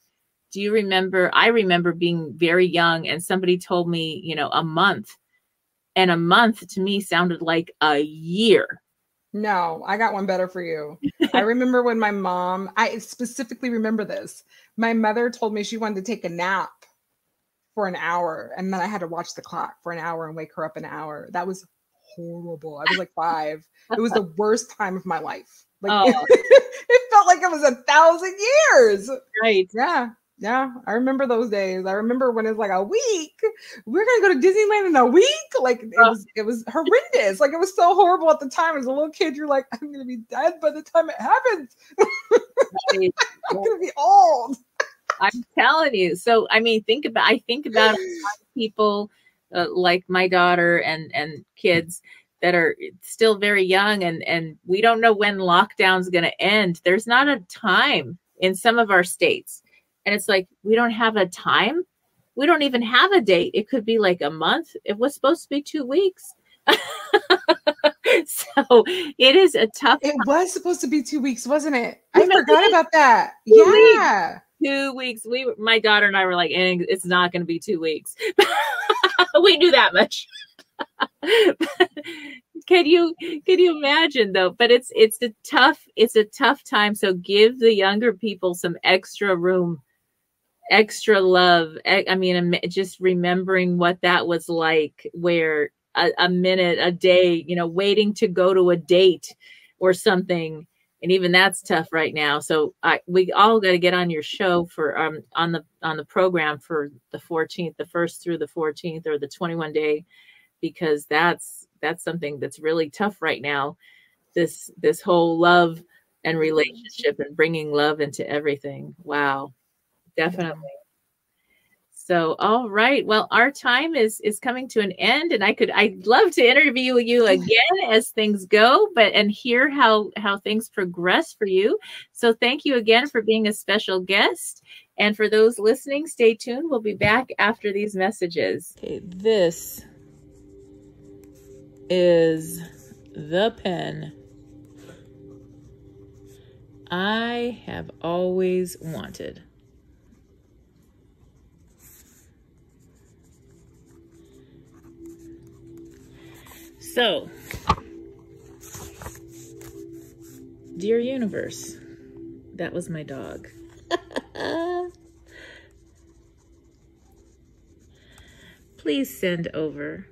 do you remember? I remember being very young and somebody told me, you know, a month. And a month to me sounded like a year. No, I got one better for you. I remember when my mom, I specifically remember this. My mother told me she wanted to take a nap for an hour. And then I had to watch the clock for an hour and wake her up an hour. That was horrible. I was like 5. It was the worst time of my life. Like it felt like it was 1,000 years. Right. Yeah. Yeah, I remember those days. I remember when it was like a week. We're gonna go to Disneyland in a week. Like it was horrendous. Like it was so horrible at the time. As a little kid, you're like, I'm gonna be dead by the time it happens. I'm gonna be old. I'm telling you. So, I mean, I think about people like my daughter and kids that are still very young, and we don't know when lockdown's going to end. There's not a time in some of our states. And it's like, we don't have a time. We don't even have a date. It could be like a month. It was supposed to be 2 weeks. So it is a tough time. It was supposed to be 2 weeks, wasn't it? I forgot about that. Yeah. 2 weeks. My daughter and I were like, it's not going to be 2 weeks. We knew that much. Can you imagine though? But it's a tough time. So give the younger people some extra room, extra love. I mean, just remembering what that was like, where a minute, a day, waiting to go to a date or something. And even that's tough right now. So we all got to get on your show for on the program for the 14th, the 1st through the 14th, or the 21 day, because that's something that's really tough right now. This whole love and relationship and bringing love into everything. Wow, definitely. So, all right. Well, our time is coming to an end, and I'd love to interview you again as things go, and hear how things progress for you. So thank you again for being a special guest. And for those listening, stay tuned. We'll be back after these messages. Okay, this is the pen I have always wanted. So, dear universe, that was my dog. Please send over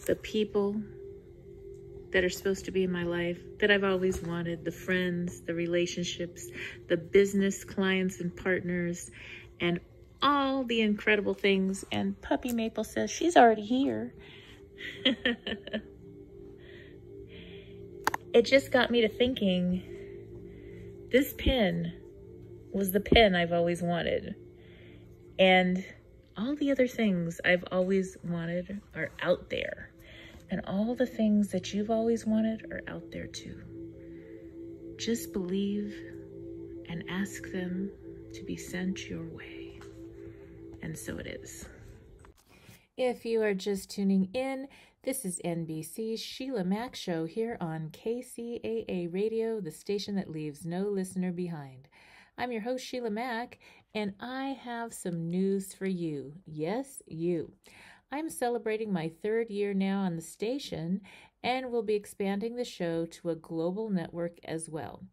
the people that are supposed to be in my life that I've always wanted, the friends, the relationships, the business clients and partners, and all the incredible things. And Puppy Maple says she's already here. It just got me to thinking, this pen was the pen I've always wanted. And all the other things I've always wanted are out there. And all the things that you've always wanted are out there too. Just believe and ask them to be sent your way. And so it is. If you are just tuning in, this is NBC's Sheila Mack Show here on KCAA Radio, the station that leaves no listener behind. I'm your host, Sheila Mack, and I have some news for you. Yes, you. I'm celebrating my 3rd year now on the station, and will be expanding the show to a global network as well.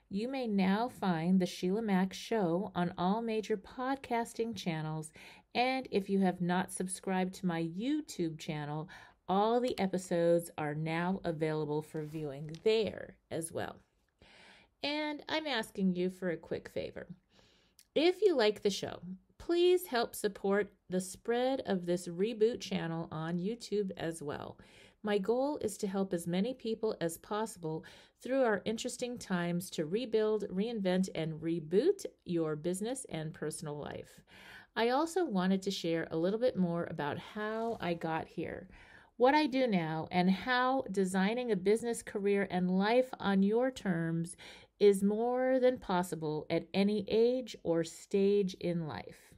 You may now find the Sheila Mack Show on all major podcasting channels, and if you have not subscribed to my YouTube channel, all the episodes are now available for viewing there as well. And I'm asking you for a quick favor. If you like the show, please help support the spread of this reboot channel on YouTube as well. My goal is to help as many people as possible through our interesting times to rebuild, reinvent, and reboot your business and personal life. I also wanted to share a little bit more about how I got here, what I do now, and how designing a business career and life on your terms is more than possible at any age or stage in life.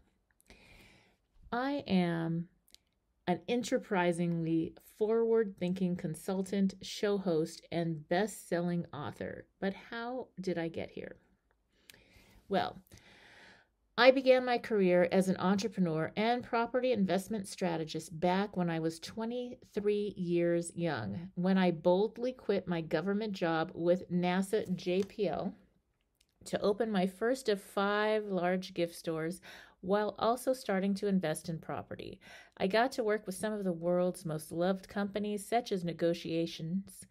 I am an enterprisingly forward-thinking consultant, show host, and best-selling author. But how did I get here? Well, I began my career as an entrepreneur and property investment strategist back when I was 23 years young, when I boldly quit my government job with NASA JPL to open my first of 5 large gift stores, while also starting to invest in property. I got to work with some of the world's most loved companies, such as negotiations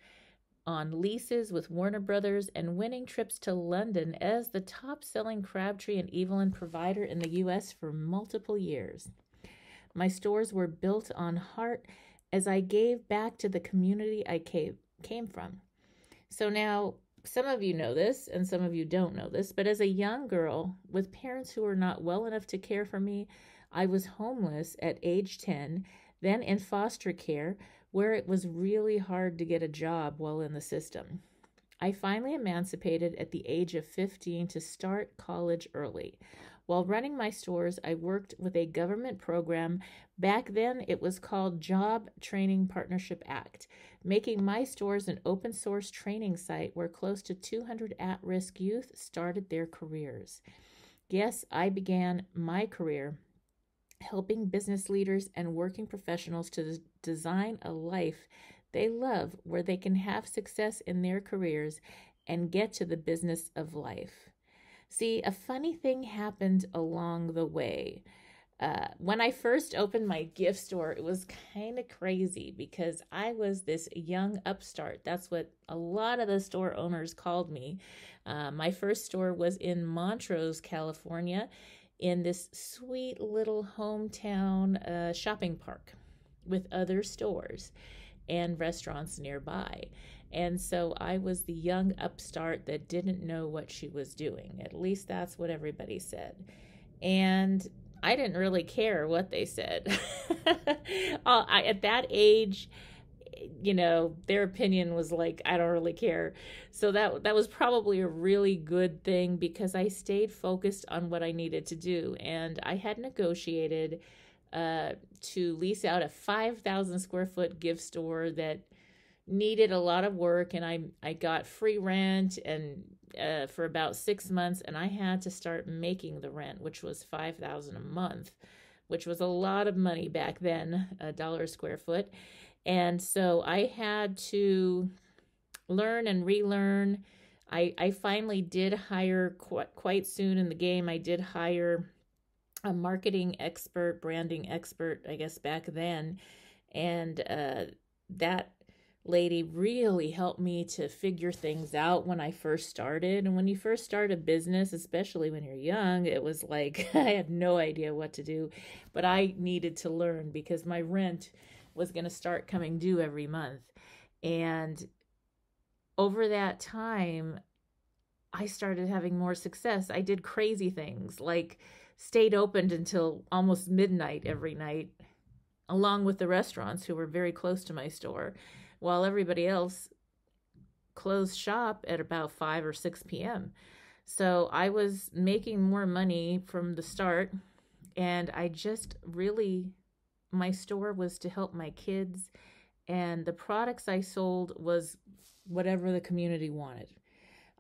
on leases with Warner Brothers and winning trips to London as the top-selling Crabtree and Evelyn provider in the U.S. for multiple years. My stores were built on heart as I gave back to the community I came from. So now, some of you know this and some of you don't know this, but as a young girl with parents who were not well enough to care for me, I was homeless at age 10, then in foster care, where it was really hard to get a job while in the system. I finally emancipated at the age of 15 to start college early. While running my stores, I worked with a government program. Back then, it was called Job Training Partnership Act, making my stores an open source training site where close to 200 at-risk youth started their careers. Yes, I began my career helping business leaders and working professionals to design a life they love, where they can have success in their careers and get to the business of life. See, a funny thing happened along the way. When I first opened my gift store, it was kind of crazy because I was this young upstart. That's what a lot of the store owners called me. My first store was in Montrose, California, in this sweet little hometown shopping park with other stores and restaurants nearby. And so I was the young upstart that didn't know what she was doing. At least that's what everybody said. And I didn't really care what they said. At that age, you know, their opinion was like, I don't really care. So that was probably a really good thing because I stayed focused on what I needed to do. And I had negotiated to lease out a 5,000 square foot gift store that needed a lot of work, and I got free rent and for about 6 months, and I had to start making the rent, which was $5,000 a month, which was a lot of money back then, $1 a square foot. And so I had to learn and relearn. I finally did hire quite soon in the game. I did hire a marketing expert, branding expert, I guess back then. And that lady really helped me to figure things out when I first started. And when you first start a business, especially when you're young, it was like I had no idea what to do, but I needed to learn because my rent was going to start coming due every month. And over that time, I started having more success. I did crazy things like stayed open until almost midnight every night, along with the restaurants who were very close to my store, while everybody else closed shop at about 5 or 6 p.m. So I was making more money from the start, and I just really, my store was to help my kids, and the products I sold was whatever the community wanted.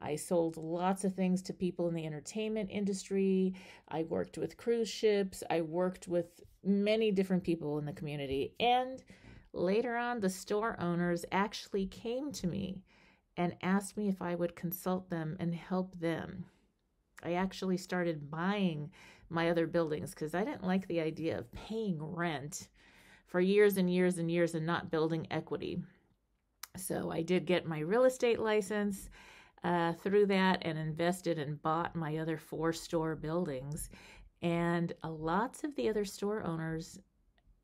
I sold lots of things to people in the entertainment industry. I worked with cruise ships. I worked with many different people in the community. And later on, the store owners actually came to me and asked me if I would consult them and help them. I actually started buying my other buildings because I didn't like the idea of paying rent for years and years and years and not building equity. So I did get my real estate license through that and invested and bought my other 4 store buildings. And lots of the other store owners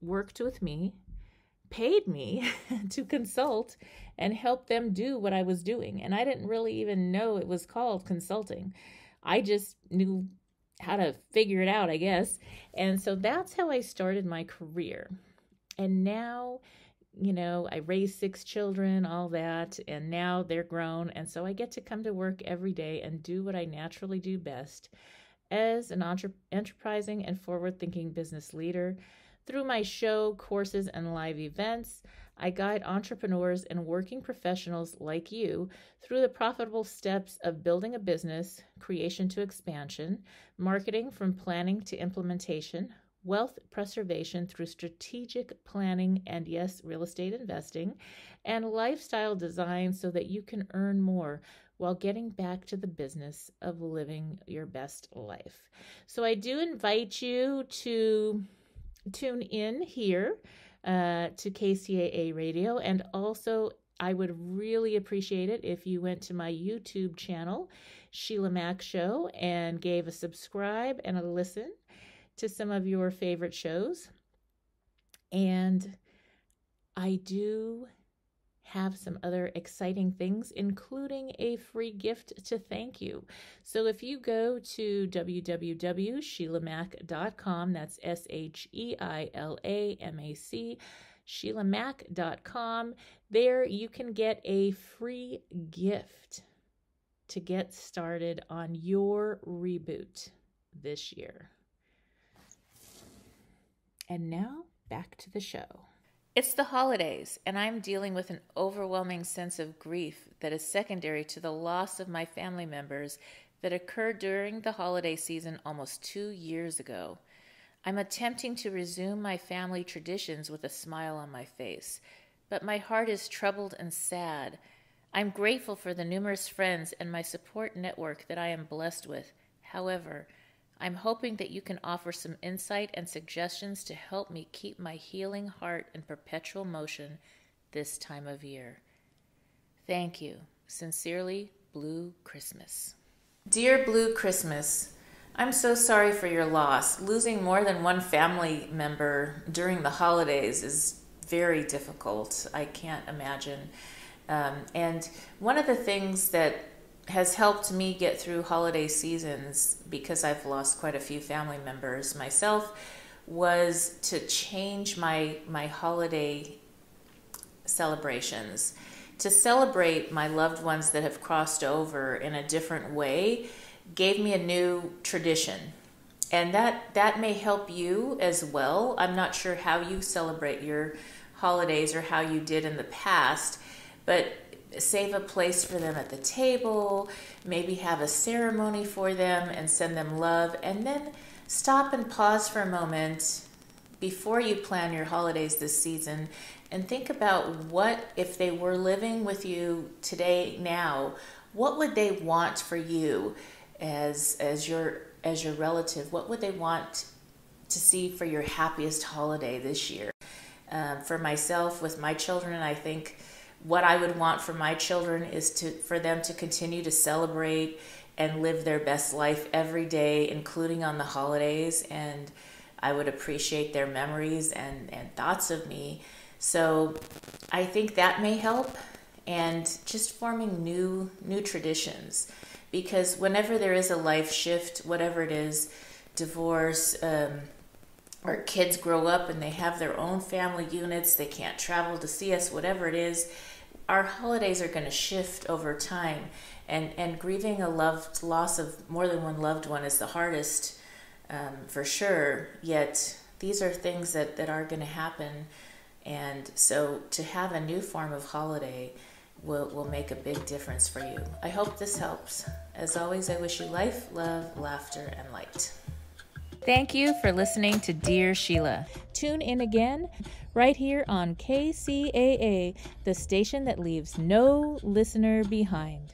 worked with me, paid me to consult and help them do what I was doing. And I didn't really even know it was called consulting. I just knew how to figure it out, I guess. And so that's how I started my career. And now, you know, I raised 6 children, all that, and now they're grown. And so I get to come to work every day and do what I naturally do best as an enterprising and forward-thinking business leader. Through my show, courses, and live events, I guide entrepreneurs and working professionals like you through the profitable steps of building a business, creation to expansion, marketing from planning to implementation, wealth preservation through strategic planning and, yes, real estate investing, and lifestyle design so that you can earn more while getting back to the business of living your best life. So I do invite you to tune in here to KCAA Radio, and also I would really appreciate it if you went to my YouTube channel, Sheila Mac Show, and gave a subscribe and a listen to some of your favorite shows. And I do have some other exciting things, including a free gift to thank you. So if you go to www.sheilamac.com, that's SHEILAMAC, SHEILAMAC.com, there you can get a free gift to get started on your reboot this year. And now, back to the show. It's the holidays, and I'm dealing with an overwhelming sense of grief that is secondary to the loss of my family members that occurred during the holiday season almost 2 years ago. I'm attempting to resume my family traditions with a smile on my face, but my heart is troubled and sad. I'm grateful for the numerous friends and my support network that I am blessed with. However, I'm hoping that you can offer some insight and suggestions to help me keep my healing heart in perpetual motion this time of year. Thank you. Sincerely, Blue Christmas. Dear Blue Christmas, I'm so sorry for your loss. Losing more than one family member during the holidays is very difficult. I can't imagine. And one of the things that has helped me get through holiday seasons, because I've lost quite a few family members myself, was to change my holiday celebrations, to celebrate my loved ones that have crossed over in a different way, gave me a new tradition. And that may help you as well. I'm not sure how you celebrate your holidays or how you did in the past, but save a place for them at the table, maybe have a ceremony for them and send them love, and then stop and pause for a moment before you plan your holidays this season and think about what, if they were living with you today now, what would they want for you as your relative? What would they want to see for your happiest holiday this year? For myself, with my children, I think what I would want for my children is for them to continue to celebrate and live their best life every day, including on the holidays. And I would appreciate their memories and thoughts of me. So I think that may help. And just forming new traditions. Because whenever there is a life shift, whatever it is, divorce, or kids grow up and they have their own family units, they can't travel to see us, whatever it is, our holidays are going to shift over time. And grieving a loss of more than one loved one is the hardest, for sure. Yet these are things that are going to happen. And so to have a new form of holiday will make a big difference for you. I hope this helps. As always, I wish you life, love, laughter, and light. Thank you for listening to Dear Sheila. Tune in again right here on KCAA, the station that leaves no listener behind.